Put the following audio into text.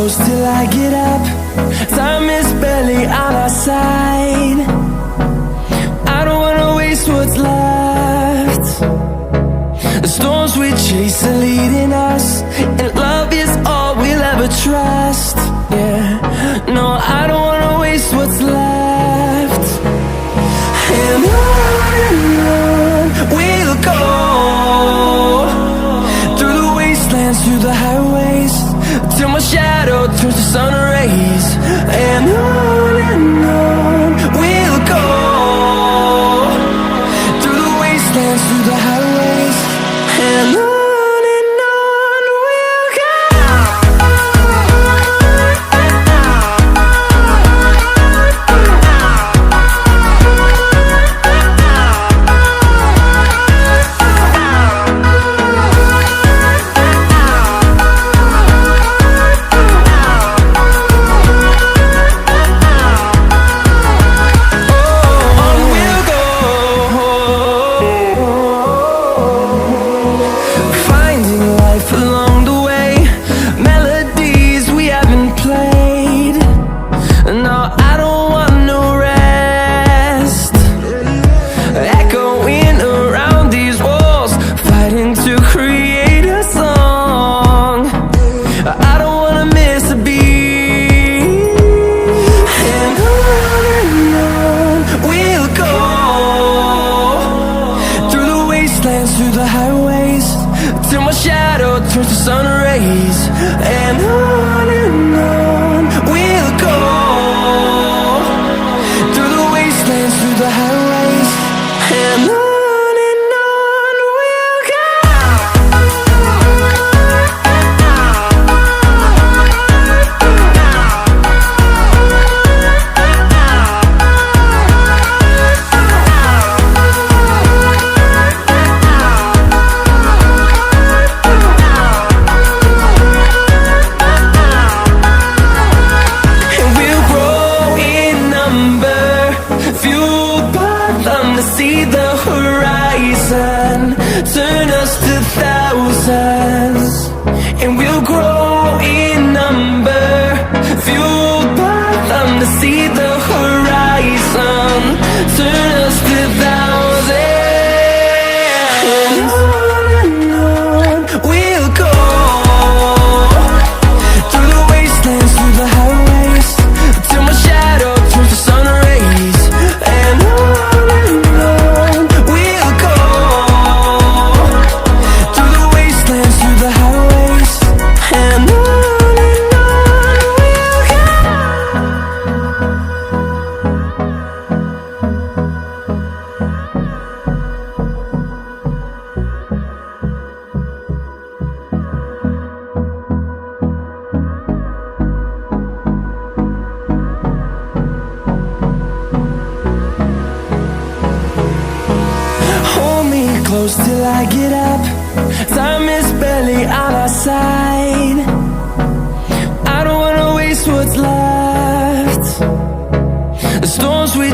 close till I get up. Time is barely on our side. I don't wanna waste what's left. The storms we chase are leading us, and love is all we'll ever trust. Yeah, no, I don't wanna waste what's left. And on we'll go, through the wastelands, through the highways, till my shadow turns to sun rays. And on we'll go, through the wastelands, through the highways, and on we'll go. Through the highways, till my shadow turns to sun rays. And on we'll go, through the wastelands, through the highways, and on we'll go. See the horizon, turn us to thousands, and we'll grow in number, fueled by them to see the horizon, turn us to thousands. And on we'll go, through the wastelands, through the highways, till my shadow turns to sun rays. And close till I get up. Time is barely on our side. I don't wanna waste what's left. The storms we